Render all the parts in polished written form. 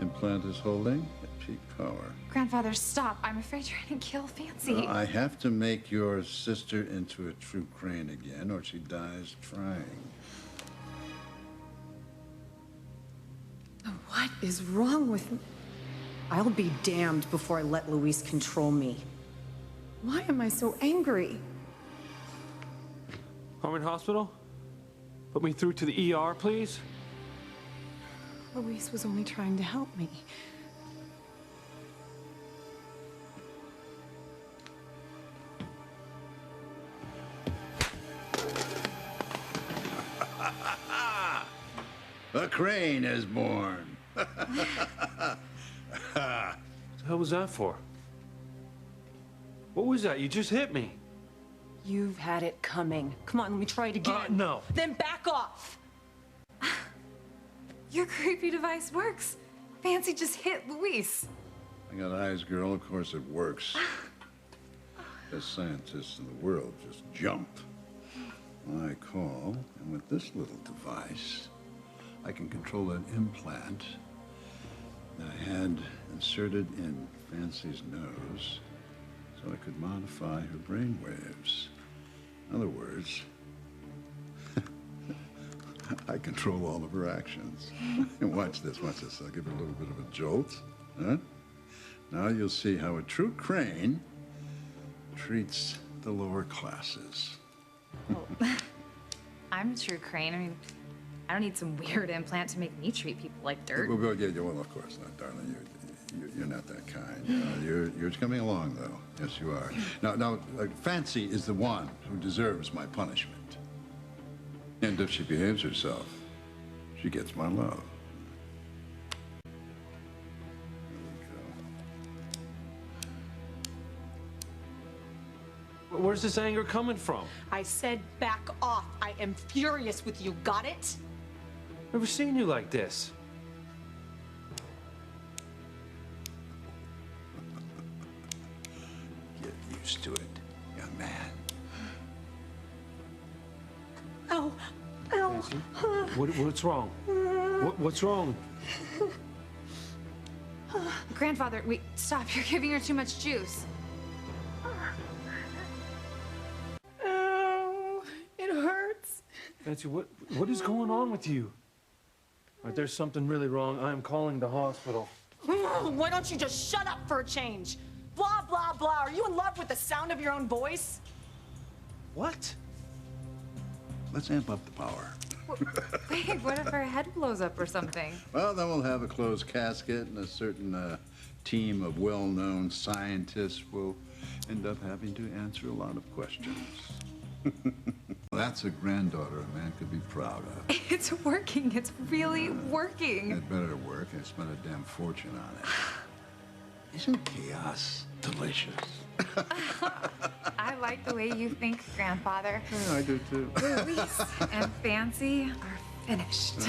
Implant is holding at peak power. Grandfather, stop. I'm afraid you're gonna kill Fancy. I have to make your sister into a true crane again, or she dies trying. What is wrong with me? I'll be damned before I let Luis control me. Why am I so angry? Harmon Hospital? Put me through to the ER, please. Luis was only trying to help me. A crane is born. What the hell was that for? What was that? You just hit me. You've had it coming. Come on, let me try it again. No. Then back off. Your creepy device works. Fancy just hit Luis. I got eyes, girl. Of course it works. Best scientists in the world just jump. I call, and with this little device, I can control an implant that I had inserted in Fancy's nose so I could modify her brain waves. In other words, I control all of her actions. And watch this. I'll give her a little bit of a jolt. Huh? Now you'll see how a true crane treats the lower classes. Well, I'm a true crane. I mean, I don't need some weird implant to make me treat people like dirt. Well, of course not, darling. You're not that kind. You're coming along, though. Yes, you are. Now, Fancy is the one who deserves my punishment. And if she behaves herself, she gets my love. Where's this anger coming from? I said back off. I am furious with you. Got it? Never seen you like this. Get used to it, young man. Ow. Ow. What's wrong? What's wrong? Grandfather, wait, stop. You're giving her too much juice. Ow. It hurts. Fancy, what is going on with you? All right, there's something really wrong. I am calling the hospital. Why don't you just shut up for a change? Blah, blah, blah. Are you in love with the sound of your own voice? What? Let's amp up the power. Wait, what if her head blows up or something? Well, then we'll have a closed casket, and a certain team of well-known scientists will end up having to answer a lot of questions. That's a granddaughter a man could be proud of. It's working. It's really working. It better work. I spent a damn fortune on it. Isn't chaos delicious? I like the way you think, Grandfather. Yeah, I do too. Luis and Fancy are finished.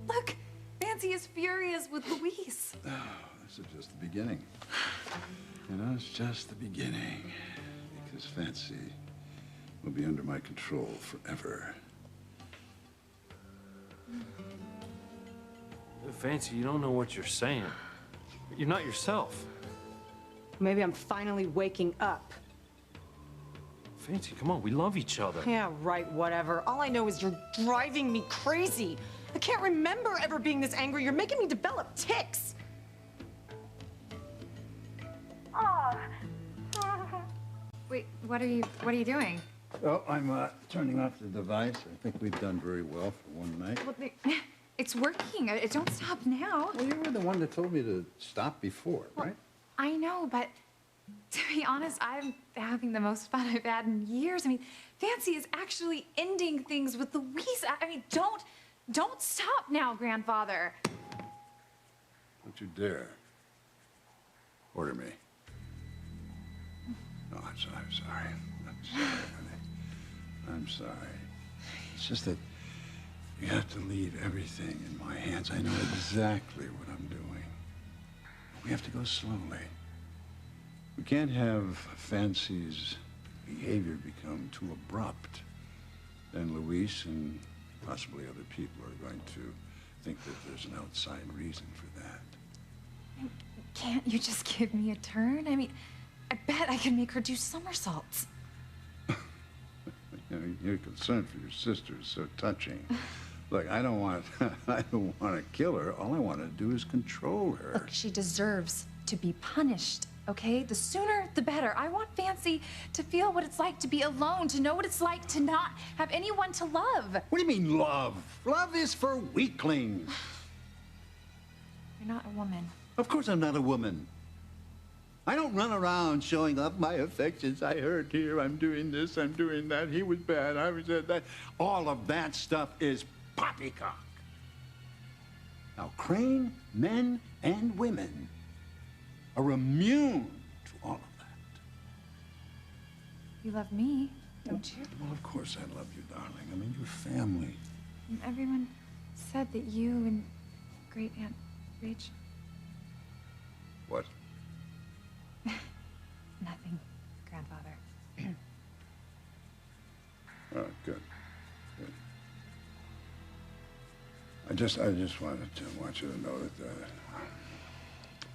Look, Fancy is furious with Luis. Oh, this is just the beginning. You know, it's just the beginning. Because Fancy will be under my control forever. Fancy, you don't know what you're saying. You're not yourself. Maybe I'm finally waking up. Fancy, come on, we love each other. Yeah, right, whatever. All I know is you're driving me crazy. I can't remember ever being this angry. You're making me develop tics. Wait, what are you doing? Oh, I'm turning off the device. I think we've done very well for one night. Well, it's working. It don't stop now. Well, you were the one that told me to stop before, right? I know, but to be honest, I'm having the most fun I've had in years. I mean, Fancy is actually ending things with Luis. I mean, don't stop now, Grandfather. Don't you dare order me. No, I'm sorry. I'm sorry, honey. I'm sorry. It's just that you have to leave everything in my hands. I know exactly what I'm doing. We have to go slowly. We can't have Fancy's behavior become too abrupt. Then Luis and possibly other people are going to think that there's an outside reason for that. Can't you just give me a turn? I mean, I bet I can make her do somersaults. You know, your concern for your sister is so touching. Look, I don't want to kill her. All I want to do is control her. Look, she deserves to be punished, okay? The sooner, the better. I want Fancy to feel what it's like to be alone, to know what it's like to not have anyone to love. What do you mean, love? Love is for weaklings. You're not a woman. Of course I'm not a woman. I don't run around showing up my affections. I hurt here, I'm doing this, I'm doing that. He was bad, I was that. All of that stuff is poppycock. Now, Crane, men and women are immune to all of that. You love me, don't you? Well, of course I love you, darling. I mean, you're family. And everyone said that you and Great Aunt Rach... What? Nothing, Grandfather. Oh, good. Good. I just wanted to want you to know that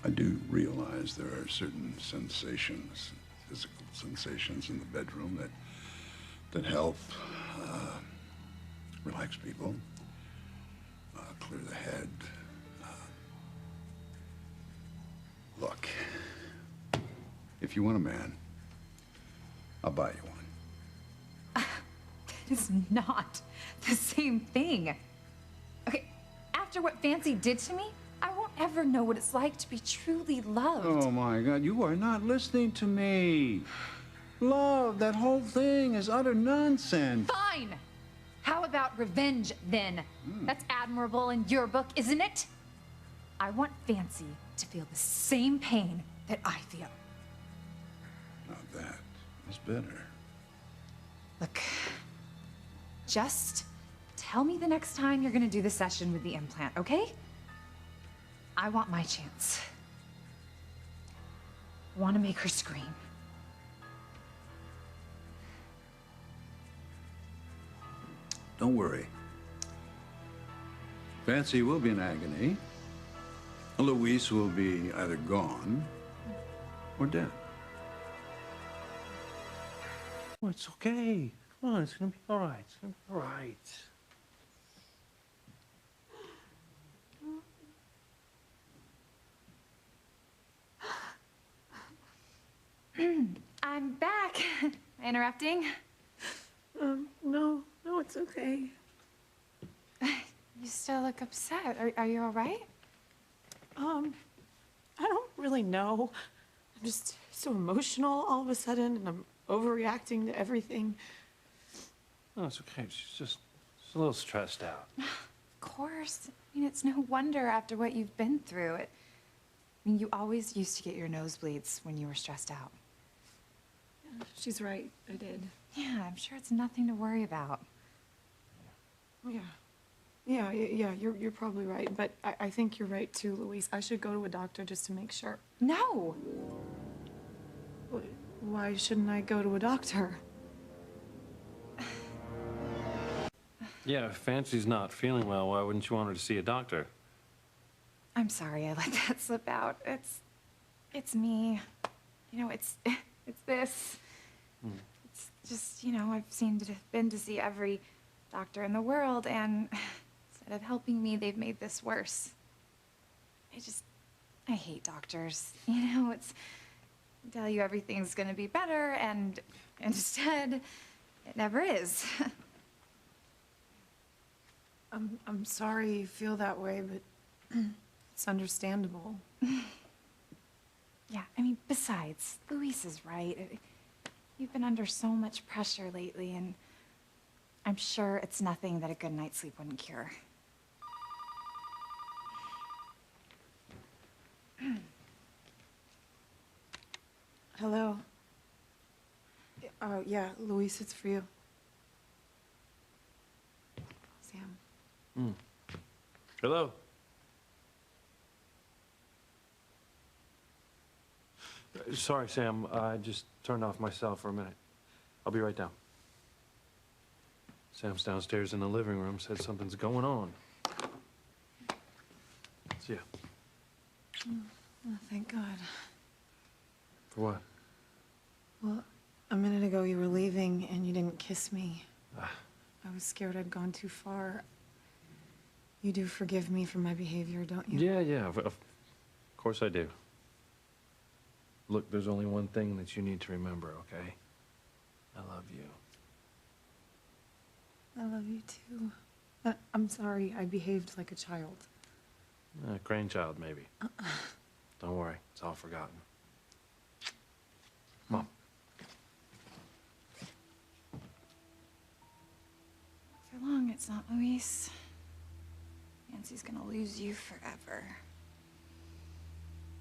I do realize there are certain sensations, physical sensations in the bedroom that help relax people, clear the head. Look, if you want a man, I'll buy you one. It's not the same thing. Okay, after what Fancy did to me, I won't ever know what it's like to be truly loved. Oh my God, you are not listening to me. Love, that whole thing is utter nonsense. Fine! How about revenge, then? That's admirable in your book, isn't it? I want Fancy to feel the same pain that I feel. Now that is better. Look, just tell me the next time you're gonna do the session with the implant, okay? I want my chance. I want to make her scream. Don't worry. Fancy will be in agony. Louise will be either gone or dead. Oh, it's okay. Come on, it's gonna be all right. It's gonna be all right. I'm back. Interrupting? No, it's okay. You still look upset. Are you all right? I don't really know. I'm just so emotional all of a sudden, and I'm overreacting to everything. No, it's okay. She's a little stressed out. Of course. I mean, it's no wonder after what you've been through. I mean, you always used to get your nosebleeds when you were stressed out. She's right, I did. Yeah, I'm sure it's nothing to worry about. Yeah, you're probably right. But I think you're right too, Louise. I should go to a doctor just to make sure. No! Why shouldn't I go to a doctor? Yeah, if Fancy's not feeling well, why wouldn't you want her to see a doctor? I'm sorry I let that slip out. It's me. You know, it's this. It's just, you know, I've been to see every doctor in the world, and instead of helping me, they've made this worse. I hate doctors. You know, tell you everything's gonna be better, and instead, it never is. I'm sorry you feel that way, but it's understandable. Yeah, I mean, besides, Louise is right. You've been under so much pressure lately, and I'm sure it's nothing that a good night's sleep wouldn't cure. Hello? Yeah, Louise, it's for you. Sam. Hello? Sorry, Sam. I just turned off my cell for a minute. I'll be right down. Sam's downstairs in the living room, said something's going on. you. Oh, thank God. For what? Well, a minute ago you were leaving and you didn't kiss me. I was scared I'd gone too far. You do forgive me for my behavior, don't you? Yeah, of course I do. Look, there's only one thing that you need to remember, okay? I love you. I love you too. I'm sorry, I behaved like a child. Grandchild, maybe. Don't worry, it's all forgotten. Mom. For long, it's not Luis. Nancy's gonna lose you forever.